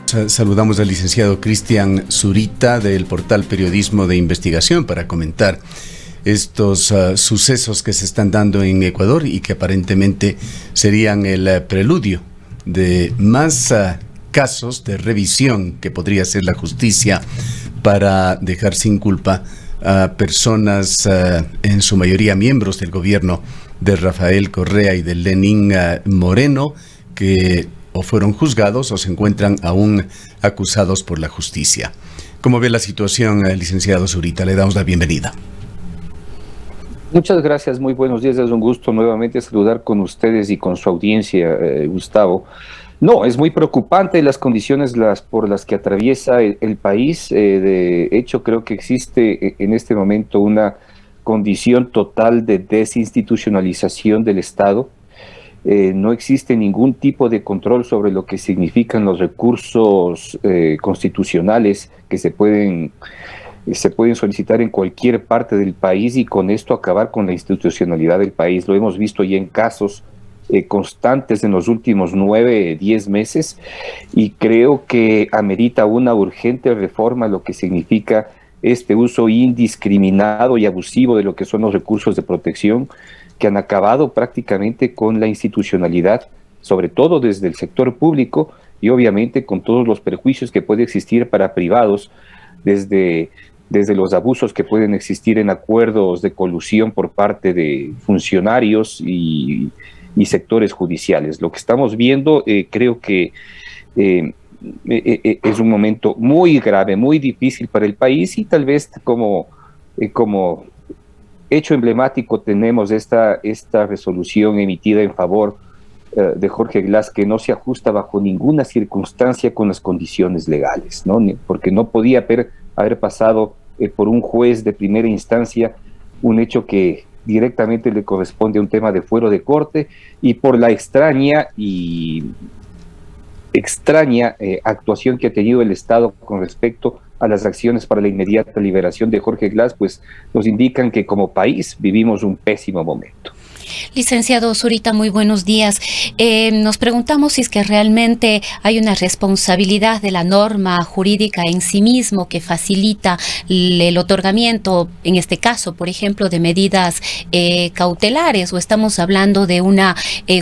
Saludamos al licenciado Cristian Zurita del portal Periodismo de Investigación para comentar estos sucesos que se están dando en Ecuador y que aparentemente serían el preludio de más casos de revisión que podría hacer la justicia para dejar sin culpa a personas, en su mayoría miembros del gobierno de Rafael Correa y de Lenín Moreno, que o fueron juzgados o se encuentran aún acusados por la justicia. ¿Cómo ve la situación, licenciado Zurita? Le damos la bienvenida. Muchas gracias, muy buenos días. Es un gusto nuevamente saludar con ustedes y con su audiencia, Gustavo. No, es muy preocupante las condiciones por las que atraviesa el país. De hecho, creo que existe en este momento una condición total de desinstitucionalización del Estado. No existe ningún tipo de control sobre lo que significan los recursos constitucionales que se pueden solicitar en cualquier parte del país y con esto acabar con la institucionalidad del país. Lo hemos visto ya en casos constantes en los últimos 9, 10 meses y creo que amerita una urgente reforma lo que significa este uso indiscriminado y abusivo de lo que son los recursos de protección que han acabado prácticamente con la institucionalidad, sobre todo desde el sector público y obviamente con todos los perjuicios que puede existir para privados, desde los abusos que pueden existir en acuerdos de colusión por parte de funcionarios y sectores judiciales. Lo que estamos viendo creo que es un momento muy grave, muy difícil para el país y tal vez como hecho emblemático tenemos esta resolución emitida en favor de Jorge Glass, que no se ajusta bajo ninguna circunstancia con las condiciones legales, ¿no? Porque no podía haber pasado por un juez de primera instancia un hecho que directamente le corresponde a un tema de fuero de corte y por la extraña actuación que ha tenido el Estado con respecto a las acciones para la inmediata liberación de Jorge Glass, pues nos indican que como país vivimos un pésimo momento. Licenciado Zurita, muy buenos días. Nos preguntamos si es que realmente hay una responsabilidad de la norma jurídica en sí mismo que facilita el otorgamiento, en este caso, por ejemplo, de medidas cautelares, o estamos hablando de una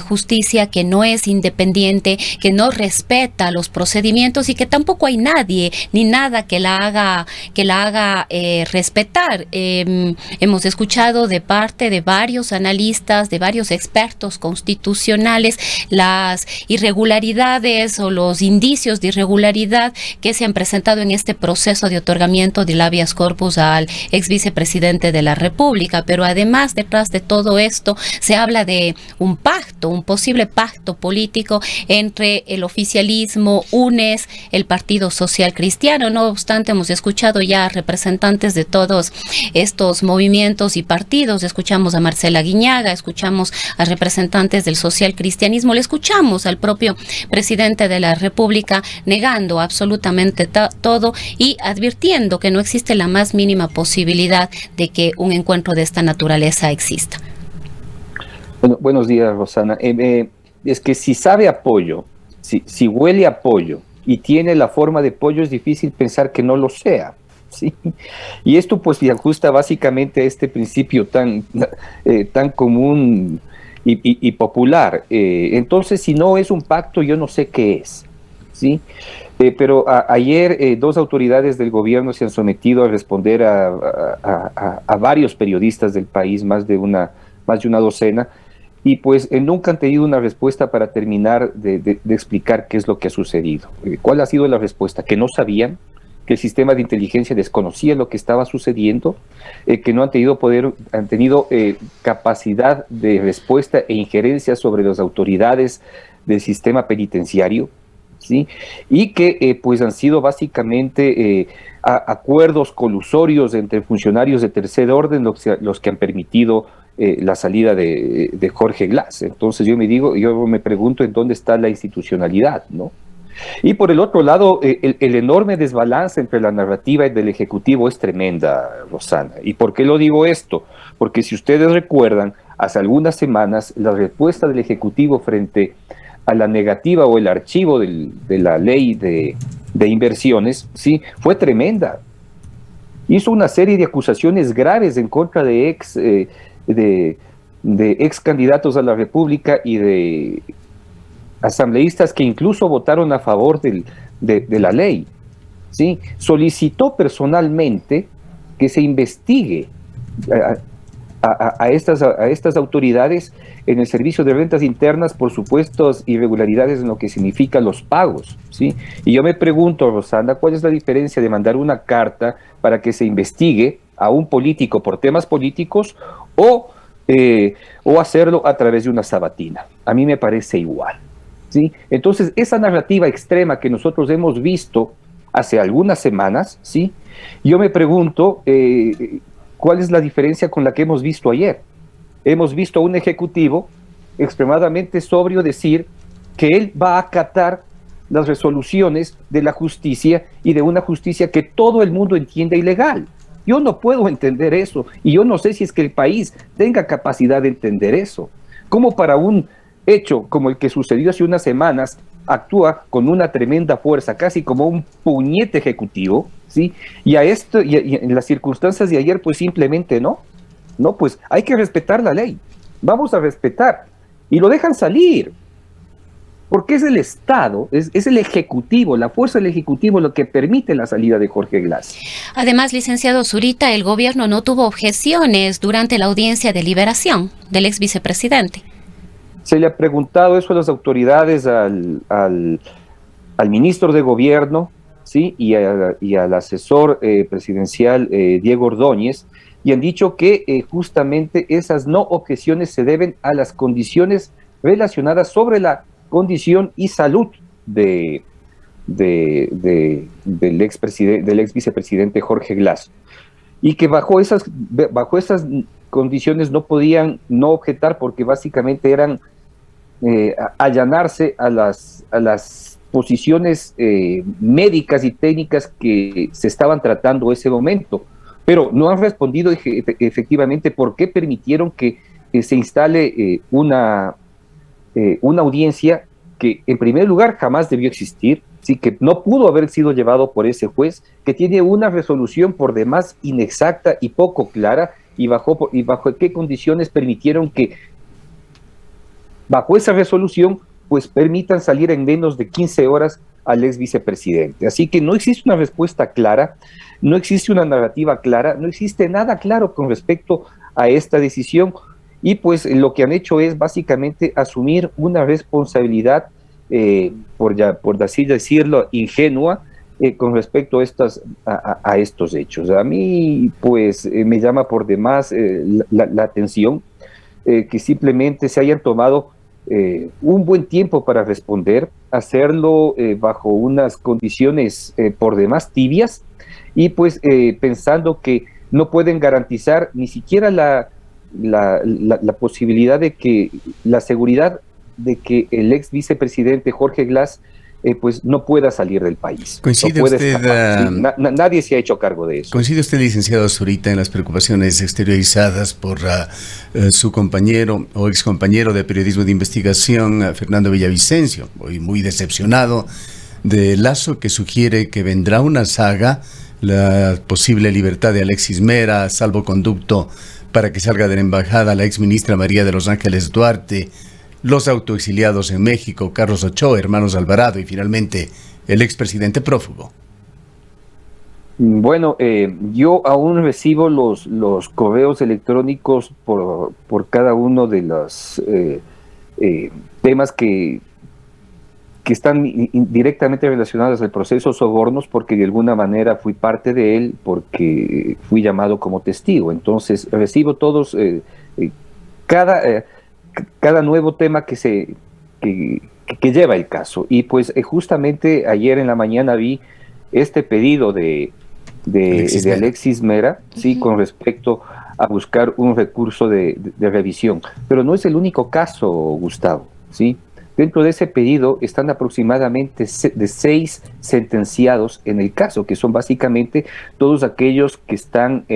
justicia que no es independiente, que no respeta los procedimientos y que tampoco hay nadie ni nada que la haga respetar. Hemos escuchado de parte de varios analistas, de varios expertos constitucionales, las irregularidades o los indicios de irregularidad que se han presentado en este proceso de otorgamiento del habeas corpus al ex vicepresidente de la República. Pero además, detrás de todo esto, se habla de un posible pacto político entre el oficialismo, UNES, el Partido Social Cristiano. No obstante, hemos escuchado ya representantes de todos estos movimientos y partidos. Escuchamos a Marcela Guiñaga, escuchamos a representantes del social cristianismo, le escuchamos al propio presidente de la República negando absolutamente todo y advirtiendo que no existe la más mínima posibilidad de que un encuentro de esta naturaleza exista. Bueno, buenos días, Rosana. Es que si sabe apoyo, si huele apoyo y tiene la forma de pollo, es difícil pensar que no lo sea. Sí. Y esto pues se ajusta básicamente a este principio tan común y popular. Entonces, si no es un pacto, yo no sé qué es, ¿sí? Pero ayer dos autoridades del gobierno se han sometido a responder a varios periodistas del país, más de una docena, y pues nunca han tenido una respuesta para terminar de explicar qué es lo que ha sucedido. ¿Cuál ha sido la respuesta? Que no sabían, que el sistema de inteligencia desconocía lo que estaba sucediendo, que no han tenido capacidad de respuesta e injerencia sobre las autoridades del sistema penitenciario, ¿sí? Y que pues han sido básicamente acuerdos colusorios entre funcionarios de tercer orden los que han permitido la salida de Jorge Glass. Entonces yo me pregunto en dónde está la institucionalidad, ¿no? Y por el otro lado, el enorme desbalance entre la narrativa del Ejecutivo es tremenda, Rosana. ¿Y por qué lo digo esto? Porque si ustedes recuerdan, hace algunas semanas, la respuesta del Ejecutivo frente a la negativa o el archivo de la ley de de Inversiones, ¿sí? Fue tremenda. Hizo una serie de acusaciones graves en contra de ex candidatos a la República y de asambleístas que incluso votaron a favor de la ley, ¿sí? Solicitó personalmente que se investigue a estas autoridades en el Servicio de Rentas Internas por supuestas irregularidades en lo que significan los pagos, ¿sí? Y yo me pregunto, Rosana, ¿cuál es la diferencia de mandar una carta para que se investigue a un político por temas políticos o hacerlo a través de una sabatina? A mí me parece igual, ¿sí? Entonces, esa narrativa extrema que nosotros hemos visto hace algunas semanas, ¿sí? Yo me pregunto, ¿cuál es la diferencia con la que hemos visto ayer? Hemos visto a un ejecutivo extremadamente sobrio decir que él va a acatar las resoluciones de la justicia y de una justicia que todo el mundo entiende ilegal. Yo no puedo entender eso y yo no sé si es que el país tenga capacidad de entender eso. ¿Cómo para un hecho como el que sucedió hace unas semanas actúa con una tremenda fuerza, casi como un puñete ejecutivo, ¿sí? Y en las circunstancias de ayer, pues simplemente no. No, pues hay que respetar la ley. Vamos a respetar. Y lo dejan salir. Porque es el Estado, es el Ejecutivo, la fuerza del Ejecutivo lo que permite la salida de Jorge Glass. Además, licenciado Zurita, el gobierno no tuvo objeciones durante la audiencia de liberación del ex vicepresidente. Se le ha preguntado eso a las autoridades, al ministro de Gobierno, ¿sí? y al asesor presidencial Diego Ordóñez, y han dicho que justamente esas no objeciones se deben a las condiciones relacionadas sobre la condición y salud del ex vicepresidente Jorge Glass, y que bajo esas condiciones no podían no objetar porque básicamente eran allanarse a las posiciones médicas y técnicas que se estaban tratando ese momento. Pero no han respondido efectivamente por qué permitieron que se instale una audiencia que, en primer lugar, jamás debió existir, ¿sí? Que no pudo haber sido llevado por ese juez, que tiene una resolución por demás inexacta y poco clara, y bajo qué condiciones permitieron que, bajo esa resolución, pues permitan salir en menos de 15 horas al ex vicepresidente. Así que no existe una respuesta clara, no existe una narrativa clara, no existe nada claro con respecto a esta decisión, y pues lo que han hecho es básicamente asumir una responsabilidad, por así decirlo, ingenua, con respecto a estos hechos. A mí pues me llama por demás la atención que simplemente se hayan tomado un buen tiempo para responder, hacerlo bajo unas condiciones por demás tibias, y pues pensando que no pueden garantizar ni siquiera la posibilidad de que la seguridad de que el ex vicepresidente Jorge Glass pues no pueda salir del país. ¿Coincide no puede usted? ¿Sí? Nadie se ha hecho cargo de eso. ¿Coincide usted, licenciado Zurita, en las preocupaciones exteriorizadas por su compañero o excompañero de periodismo de investigación, Fernando Villavicencio, hoy muy decepcionado de Lazo, que sugiere que vendrá una saga, la posible libertad de Alexis Mera, salvoconducto para que salga de la embajada la exministra María de los Ángeles Duarte, los autoexiliados en México, Carlos Ochoa, hermanos Alvarado, y finalmente el expresidente prófugo? Bueno, yo aún recibo los correos electrónicos por cada uno de los temas que están directamente relacionados al proceso Sobornos, porque de alguna manera fui parte de él, porque fui llamado como testigo. Entonces recibo todos, cada nuevo tema que lleva el caso. Y pues justamente ayer en la mañana vi este pedido de Alexis Mera, sí, con respecto a buscar un recurso de revisión. Pero no es el único caso, Gustavo, ¿sí? Dentro de ese pedido están aproximadamente de 6 sentenciados en el caso, que son básicamente todos aquellos que están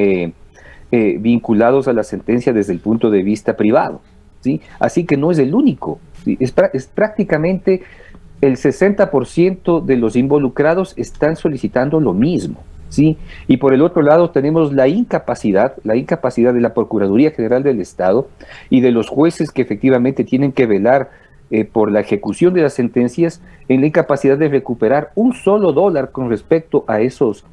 vinculados a la sentencia desde el punto de vista privado, ¿sí? Así que no es el único, ¿sí? Es prácticamente el 60% de los involucrados están solicitando lo mismo, ¿sí? Y por el otro lado tenemos la incapacidad de la Procuraduría General del Estado y de los jueces que efectivamente tienen que velar por la ejecución de las sentencias, en la incapacidad de recuperar un solo dólar con respecto a esos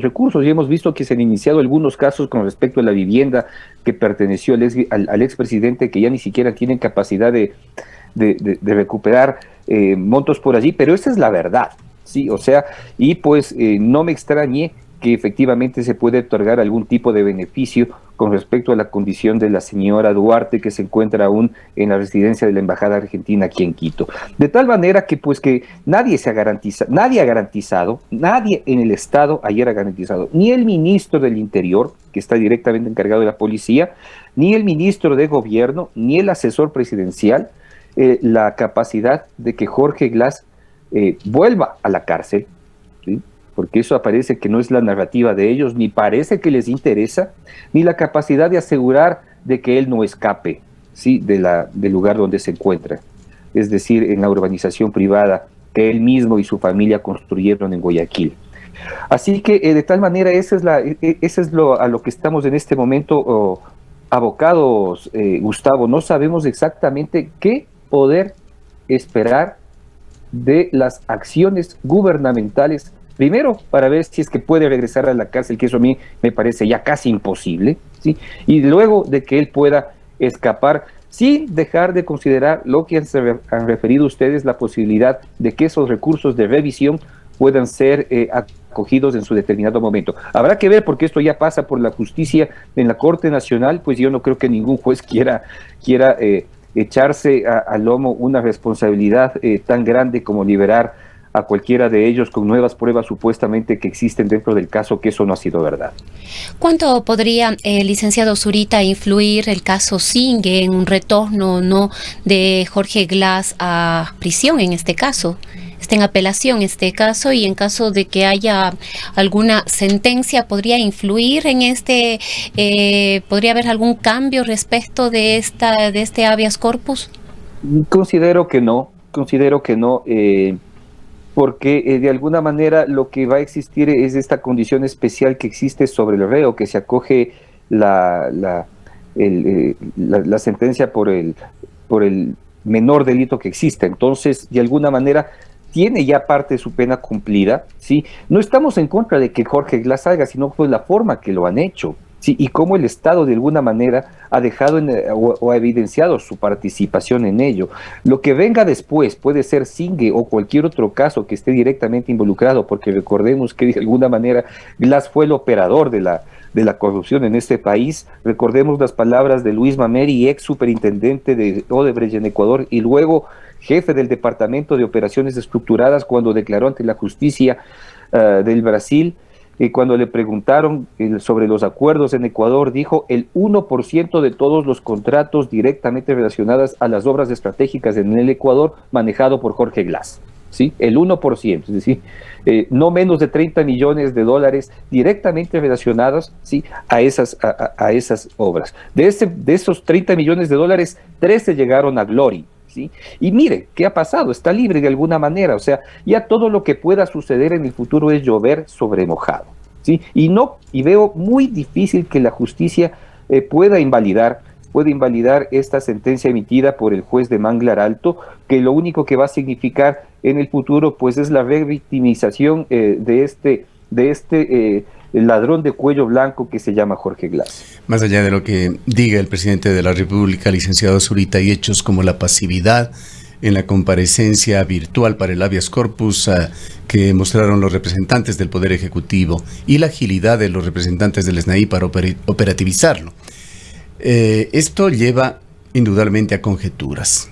recursos. Y hemos visto que se han iniciado algunos casos con respecto a la vivienda que perteneció al expresidente, que ya ni siquiera tienen capacidad de recuperar montos por allí, pero esa es la verdad, ¿sí? O sea, y pues no me extrañe que efectivamente se puede otorgar algún tipo de beneficio con respecto a la condición de la señora Duarte, que se encuentra aún en la residencia de la Embajada Argentina aquí en Quito. De tal manera que pues que nadie ha garantizado, nadie en el Estado ayer ha garantizado, ni el ministro del Interior, que está directamente encargado de la policía, ni el ministro de Gobierno, ni el asesor presidencial, la capacidad de que Jorge Glass vuelva a la cárcel, ¿sí? Porque eso aparece que no es la narrativa de ellos, ni parece que les interesa, ni la capacidad de asegurar de que él no escape, ¿sí? del lugar donde se encuentra, es decir, en la urbanización privada que él mismo y su familia construyeron en Guayaquil. Así que de tal manera eso es a lo que estamos en este momento abocados, Gustavo. No sabemos exactamente qué poder esperar de las acciones gubernamentales. Primero, para ver si es que puede regresar a la cárcel, que eso a mí me parece ya casi imposible, ¿sí? Y luego de que él pueda escapar, sin dejar de considerar lo que han referido ustedes, la posibilidad de que esos recursos de revisión puedan ser acogidos en su determinado momento. Habrá que ver, porque esto ya pasa por la justicia en la Corte Nacional, pues yo no creo que ningún juez quiera echarse al lomo una responsabilidad tan grande como liberar a cualquiera de ellos con nuevas pruebas supuestamente que existen dentro del caso, que eso no ha sido verdad. ¿Cuánto podría, licenciado Zurita, influir el caso Singue en un retorno no de Jorge Glass a prisión en este caso? Está en apelación este caso, y en caso de que haya alguna sentencia, ¿podría influir en podría haber algún cambio respecto de este habeas corpus? Considero que no, porque de alguna manera lo que va a existir es esta condición especial que existe sobre el reo, que se acoge la sentencia por el menor delito que existe. Entonces, de alguna manera, tiene ya parte de su pena cumplida, ¿sí? No estamos en contra de que Jorge Glass salga, sino fue la forma que lo han hecho, ¿sí? Y cómo el Estado de alguna manera ha dejado o ha evidenciado su participación en ello. Lo que venga después puede ser Singue o cualquier otro caso que esté directamente involucrado, porque recordemos que de alguna manera Glass fue el operador de la corrupción en este país. Recordemos las palabras de Luis Mameri, ex superintendente de Odebrecht en Ecuador y luego jefe del Departamento de Operaciones Estructuradas, cuando declaró ante la justicia del Brasil, cuando le preguntaron sobre los acuerdos en Ecuador, dijo el 1% de todos los contratos directamente relacionados a las obras estratégicas en el Ecuador manejado por Jorge Glass, ¿sí? El 1%, es decir, no menos de 30 millones de dólares directamente relacionados, ¿sí? a esas obras. De esos 30 millones de dólares, 13 llegaron a Glory, ¿sí? Y mire, ¿qué ha pasado? Está libre de alguna manera, o sea, ya todo lo que pueda suceder en el futuro es llover sobre mojado, ¿sí? Y veo muy difícil que la justicia pueda invalidar esta sentencia emitida por el juez de Manglar Alto, que lo único que va a significar en el futuro, pues, es la revictimización de este el ladrón de cuello blanco que se llama Jorge Glass. Más allá de lo que diga el presidente de la República, licenciado Zurita, hay hechos como la pasividad en la comparecencia virtual para el habeas corpus que mostraron los representantes del Poder Ejecutivo y la agilidad de los representantes del SNAI para operativizarlo. Esto lleva indudablemente a conjeturas.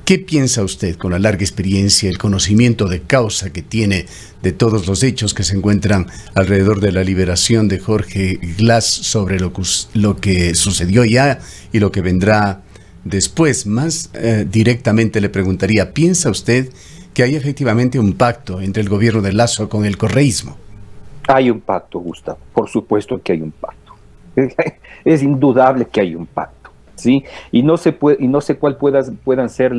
¿Qué piensa usted, con la larga experiencia, el conocimiento de causa que tiene de todos los hechos que se encuentran alrededor de la liberación de Jorge Glass, sobre lo que sucedió ya y lo que vendrá después? Más directamente le preguntaría, ¿piensa usted que hay efectivamente un pacto entre el gobierno de Lasso con el correísmo? Hay un pacto, Gustavo, por supuesto que hay un pacto. Es indudable que hay un pacto, ¿sí? Y no sé cuál puedan ser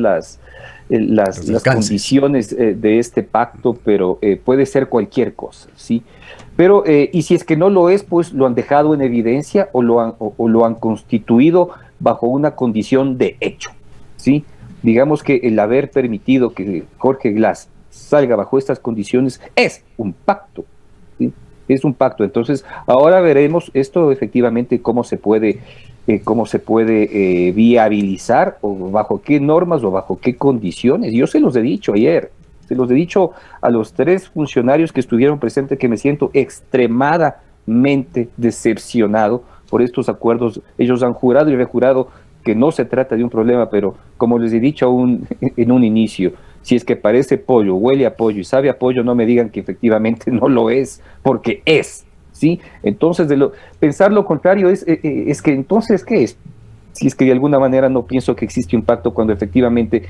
las condiciones de este pacto, pero puede ser cualquier cosa, ¿sí? Pero, y si es que no lo es, pues lo han dejado en evidencia o lo han constituido bajo una condición de hecho, ¿sí? Digamos que el haber permitido que Jorge Glass salga bajo estas condiciones es un pacto, ¿sí? Es un pacto. Entonces, ahora veremos esto efectivamente cómo se puede viabilizar, o bajo qué normas o bajo qué condiciones. Yo se los he dicho ayer, se los he dicho a los 3 funcionarios que estuvieron presentes, que me siento extremadamente decepcionado por estos acuerdos. Ellos han jurado y rejurado que no se trata de un problema, pero como les he dicho en un inicio, si es que parece pollo, huele a pollo y sabe a pollo, no me digan que efectivamente no lo es, porque es, ¿sí? Entonces, pensar lo contrario es que entonces, ¿qué es? Si es que de alguna manera no pienso que existe un pacto, cuando efectivamente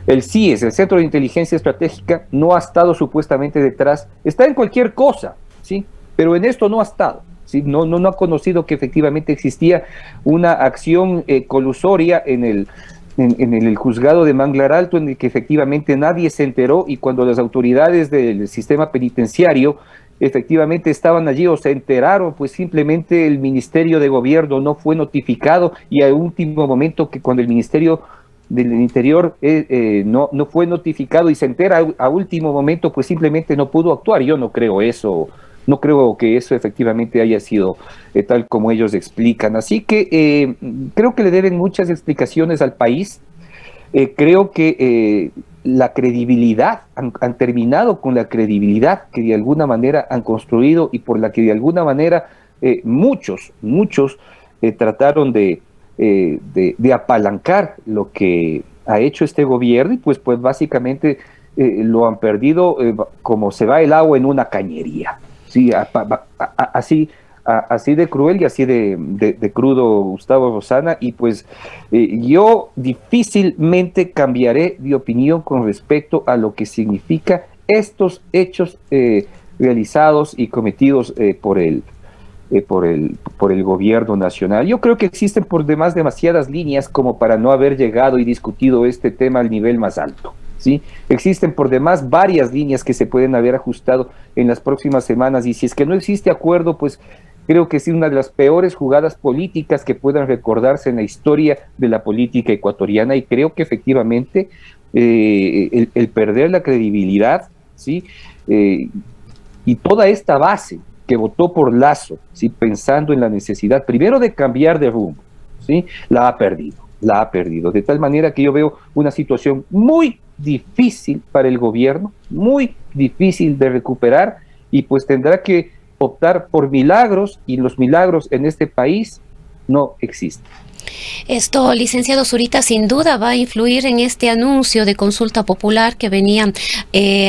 el CIES, el Centro de Inteligencia Estratégica, no ha estado supuestamente detrás, está en cualquier cosa, ¿sí? Pero en esto no ha estado. ¿Sí? No ha conocido que efectivamente existía una acción colusoria en el juzgado de Manglar Alto, en el que efectivamente nadie se enteró, y cuando las autoridades del sistema penitenciario efectivamente estaban allí o se enteraron, pues simplemente el Ministerio de Gobierno no fue notificado, y a último momento, que cuando el Ministerio del Interior no fue notificado y se entera a último momento, pues simplemente no pudo actuar. Yo no creo eso. No creo que eso efectivamente haya sido tal como ellos explican. Así que creo que le deben muchas explicaciones al país. Creo que la credibilidad, han terminado con la credibilidad que de alguna manera han construido, y por la que de alguna manera muchos trataron de apalancar lo que ha hecho este gobierno, y pues básicamente lo han perdido como se va el agua en una cañería. Sí, así de cruel y así de crudo, Gustavo Rosana, y pues yo difícilmente cambiaré de opinión con respecto a lo que significa estos hechos realizados y cometidos por el gobierno nacional. Yo creo que existen por demás demasiadas líneas como para no haber llegado y discutido este tema al nivel más alto. ¿Sí? Existen por demás varias líneas que se pueden haber ajustado en las próximas semanas, y si es que no existe acuerdo, pues creo que es una de las peores jugadas políticas que puedan recordarse en la historia de la política ecuatoriana, y creo que efectivamente el perder la credibilidad, ¿sí? Y toda esta base que votó por Lasso, ¿sí? Pensando en la necesidad primero de cambiar de rumbo, ¿sí? La ha perdido, de tal manera que yo veo una situación muy difícil para el gobierno, muy difícil de recuperar, y pues tendrá que optar por milagros, y los milagros en este país no existen. Esto, licenciado Zurita, sin duda va a influir en este anuncio de consulta popular que venía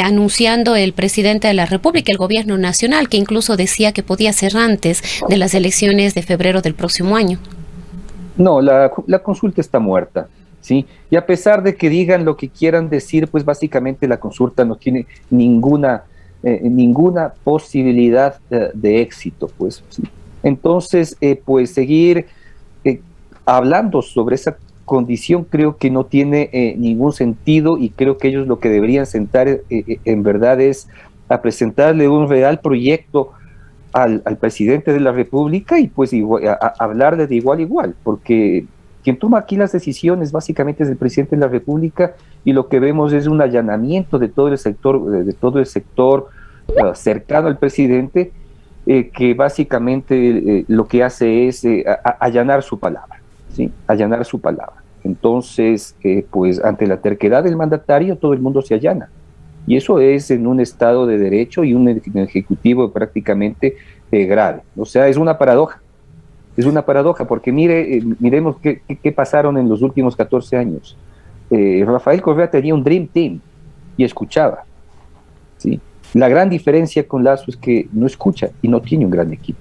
anunciando el presidente de la República, el gobierno nacional, que incluso decía que podía ser antes de las elecciones de febrero del próximo año. No, la consulta está muerta, ¿sí? Y a pesar de que digan lo que quieran decir, pues básicamente la consulta no tiene ninguna posibilidad de éxito, pues, ¿sí? Entonces, pues seguir hablando sobre esa condición creo que no tiene ningún sentido, y creo que ellos lo que deberían sentar en verdad es a presentarle un real proyecto al presidente de la República, y pues a hablarle de igual a igual, porque quien toma aquí las decisiones básicamente es el presidente de la República, y lo que vemos es un allanamiento de todo el sector cercano al presidente, que básicamente lo que hace es allanar su palabra, ¿sí? Allanar su palabra. Entonces, pues ante la terquedad del mandatario, todo el mundo se allana. Y eso es en un Estado de Derecho y un Ejecutivo prácticamente grave. O sea, es una paradoja. Es una paradoja, porque miremos qué pasaron en los últimos 14 años. Rafael Correa tenía un Dream Team y escuchaba, ¿sí? La gran diferencia con Lasso es que no escucha y no tiene un gran equipo.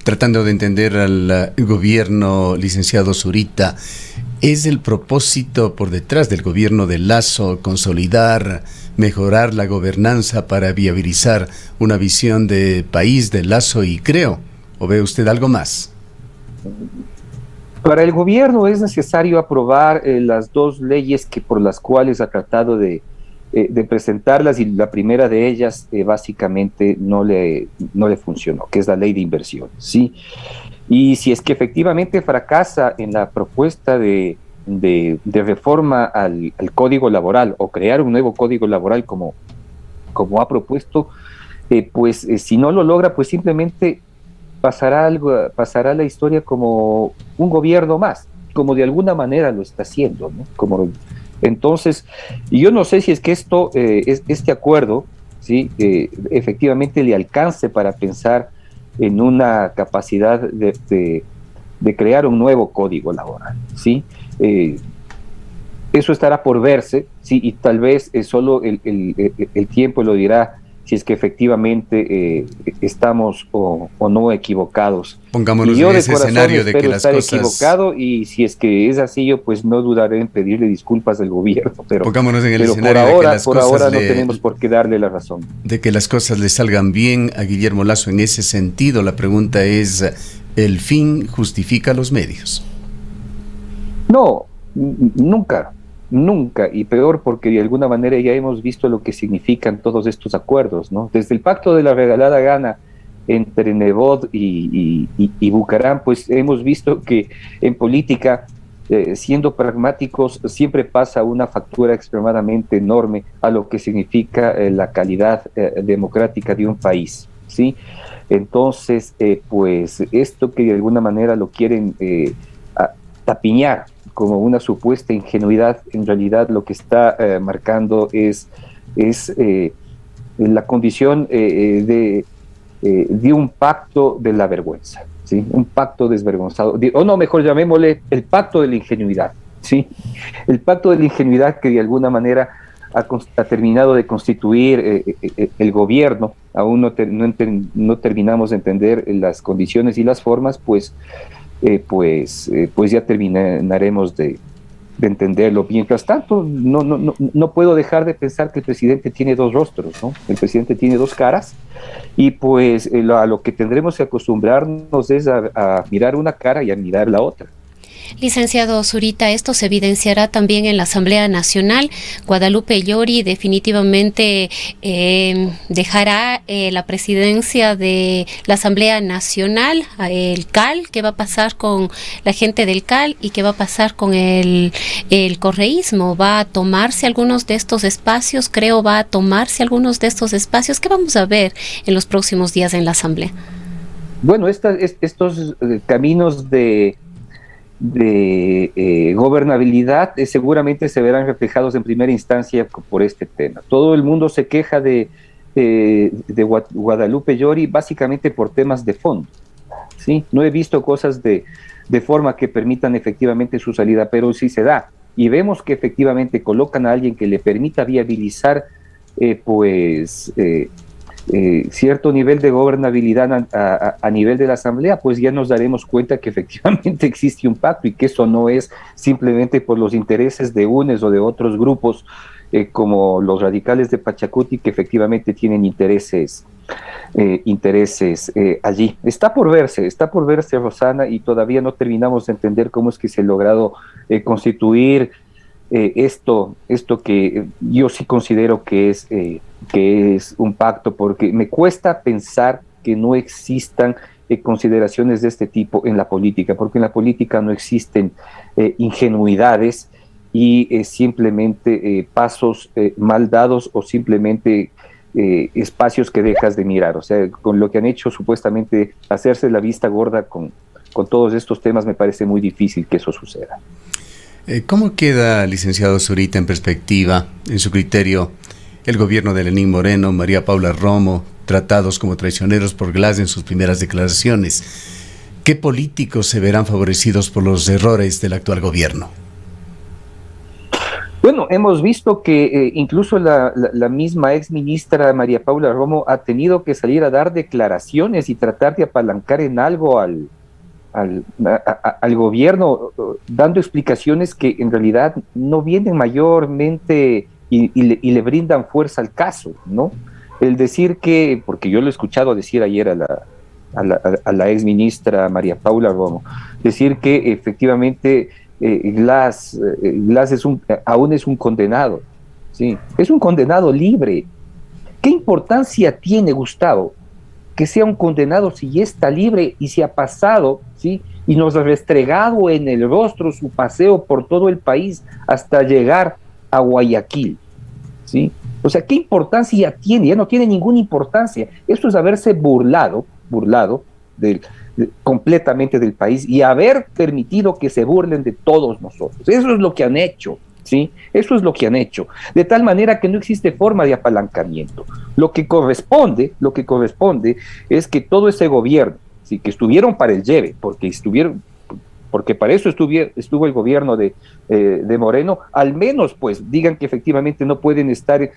Tratando de entender al gobierno, licenciado Zurita, ¿es el propósito por detrás del gobierno de Lasso consolidar, mejorar la gobernanza para viabilizar una visión de país de Lasso y Creo? ¿O ve usted algo más? Para el gobierno es necesario aprobar las dos leyes por las cuales ha tratado de presentarlas, y la primera de ellas básicamente no le funcionó, que es la ley de inversión, ¿sí? Y si es que efectivamente fracasa en la propuesta de reforma al Código Laboral, o crear un nuevo Código Laboral como ha propuesto, si no lo logra, pues simplemente pasará a la historia como un gobierno más, como de alguna manera lo está haciendo, ¿no? Entonces, yo no sé si es que este acuerdo, ¿sí? Efectivamente le alcance para pensar en una capacidad de crear un nuevo código laboral, ¿sí? Eso estará por verse, ¿sí? Y tal vez solo el tiempo lo dirá, si es que efectivamente estamos o no equivocados. Pongámonos en ese escenario de que las cosas... equivocado, y si es que es así, yo pues no dudaré en pedirle disculpas al gobierno, pero pongámonos en el pero escenario por ahora, de que las por cosas ahora no tenemos por qué darle la razón. De que las cosas le salgan bien a Guillermo Lasso en ese sentido. La pregunta es, ¿el fin justifica los medios? No, nunca. Nunca, y peor porque de alguna manera ya hemos visto lo que significan todos estos acuerdos, ¿no? Desde el pacto de la regalada gana entre Nebot y Bucaram, pues hemos visto que en política, siendo pragmáticos, siempre pasa una factura extremadamente enorme a lo que significa la calidad democrática de un país, ¿sí? Entonces, pues esto que de alguna manera lo quieren tapiñar como una supuesta ingenuidad, en realidad lo que está marcando es la condición de un pacto de la vergüenza, ¿sí? Un pacto desvergonzado, o no, mejor llamémosle el pacto de la ingenuidad, ¿sí? El pacto de la ingenuidad que de alguna manera ha terminado de constituir el gobierno. Aún no terminamos de entender las condiciones y las formas, pues ya terminaremos de entenderlo. Mientras tanto, no puedo dejar de pensar que el presidente tiene dos rostros, ¿no? El presidente tiene dos caras, y pues a lo que tendremos que acostumbrarnos es a mirar una cara y a mirar la otra. Licenciado Zurita, esto se evidenciará también en la Asamblea Nacional. Guadalupe Llori definitivamente dejará la presidencia de la Asamblea Nacional, el CAL. ¿Qué va a pasar con la gente del CAL y qué va a pasar con el correísmo? ¿Va a tomarse algunos de estos espacios? ¿Qué vamos a ver en los próximos días en la Asamblea? Bueno, estos caminos de gobernabilidad seguramente se verán reflejados en primera instancia por este tema. Todo el mundo se queja de Guadalupe Llori básicamente por temas de fondo, ¿sí? No he visto cosas de forma que permitan efectivamente su salida, pero sí se da, y vemos que efectivamente colocan a alguien que le permita viabilizar cierto nivel de gobernabilidad a nivel de la Asamblea, pues ya nos daremos cuenta que efectivamente existe un pacto, y que eso no es simplemente por los intereses de unos o de otros grupos, como los radicales de Pachacuti, que efectivamente tienen intereses allí. Está por verse, Rosana, y todavía no terminamos de entender cómo es que se ha logrado constituir esto que yo sí considero que es un pacto, porque me cuesta pensar que no existan consideraciones de este tipo en la política, porque en la política no existen ingenuidades y simplemente pasos mal dados, o simplemente espacios que dejas de mirar. O sea, con lo que han hecho supuestamente hacerse la vista gorda con todos estos temas, me parece muy difícil que eso suceda. ¿Cómo queda, licenciado Zurita, en perspectiva, en su criterio, el gobierno de Lenín Moreno, María Paula Romo, tratados como traicioneros por Glass en sus primeras declaraciones? ¿Qué políticos se verán favorecidos por los errores del actual gobierno? Bueno, hemos visto que incluso la misma ex ministra María Paula Romo ha tenido que salir a dar declaraciones y tratar de apalancar en algo al gobierno, dando explicaciones que en realidad no vienen mayormente y le brindan fuerza al caso, ¿no? El decir que, porque yo lo he escuchado decir ayer a la ex ministra María Paula Romo, decir que efectivamente Glass aún es un condenado, ¿sí? Es un condenado libre. ¿Qué importancia tiene, Gustavo, que sea un condenado si ya está libre y se ha pasado, ¿sí? Y nos ha restregado en el rostro su paseo por todo el país hasta llegar a Guayaquil, ¿sí? O sea, ¿qué importancia tiene? Ya no tiene ninguna importancia. Esto es haberse burlado completamente del país y haber permitido que se burlen de todos nosotros. Eso es lo que han hecho, ¿sí? Eso es lo que han hecho. De tal manera que no existe forma de apalancamiento. Lo que corresponde es que todo ese gobierno, ¿sí? Que estuvieron para el lleve, porque para eso estuvo el gobierno de Moreno, al menos pues digan que efectivamente no pueden estar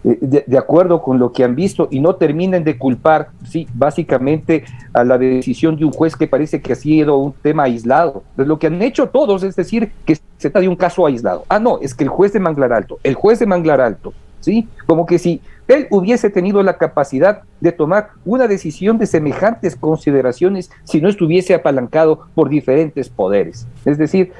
de acuerdo con lo que han visto y no terminen de culpar, sí, básicamente a la decisión de un juez que parece que ha sido un tema aislado. Pues lo que han hecho todos es decir que se trata de un caso aislado. Ah, no, es que el juez de Manglar Alto, ¿sí? Como que si él hubiese tenido la capacidad de tomar una decisión de semejantes consideraciones si no estuviese apalancado por diferentes poderes. Es decir,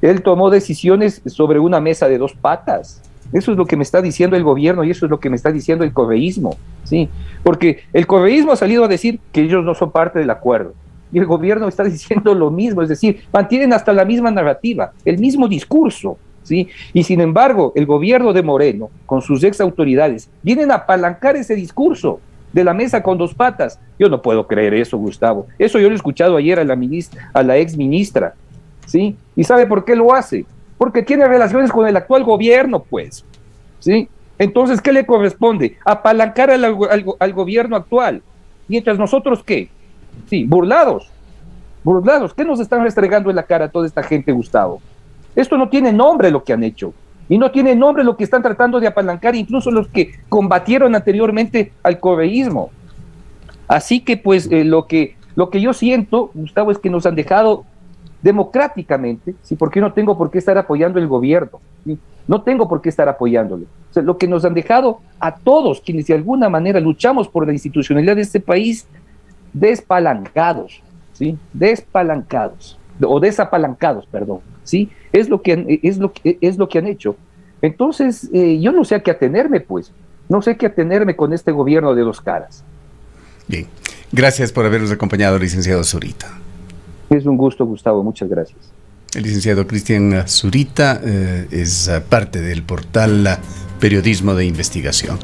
él tomó decisiones sobre una mesa de dos patas. Eso es lo que me está diciendo el gobierno y eso es lo que me está diciendo el correísmo, ¿sí? Porque el correísmo ha salido a decir que ellos no son parte del acuerdo y el gobierno está diciendo lo mismo, es decir, mantienen hasta la misma narrativa, el mismo discurso, ¿sí? Y sin embargo, el gobierno de Moreno, con sus ex autoridades, vienen a apalancar ese discurso de la mesa con dos patas. Yo no puedo creer eso, Gustavo. Eso yo lo he escuchado ayer a la ex ministra, ¿sí? ¿Y sabe por qué lo hace? Porque tiene relaciones con el actual gobierno, pues, ¿sí? Entonces, ¿qué le corresponde? Apalancar al gobierno actual. Mientras nosotros, ¿qué? Sí, burlados. ¿Qué nos están restregando en la cara a toda esta gente, Gustavo? Esto no tiene nombre lo que han hecho. Y no tiene nombre lo que están tratando de apalancar, incluso los que combatieron anteriormente al correísmo. Así que, pues, lo que yo siento, Gustavo, es que nos han dejado democráticamente, ¿sí? Porque yo no tengo por qué estar apoyando el gobierno, ¿sí? No tengo por qué estar apoyándole. O sea, lo que nos han dejado a todos quienes de alguna manera luchamos por la institucionalidad de este país, despalancados, ¿sí? Desapalancados, perdón, ¿sí? Es lo que han hecho. Entonces, yo no sé a qué atenerme, pues. No sé qué atenerme con este gobierno de dos caras. Bien, gracias por habernos acompañado, licenciado Zurita. Es un gusto, Gustavo, muchas gracias. El licenciado Cristian Zurita es parte del portal Periodismo de Investigación.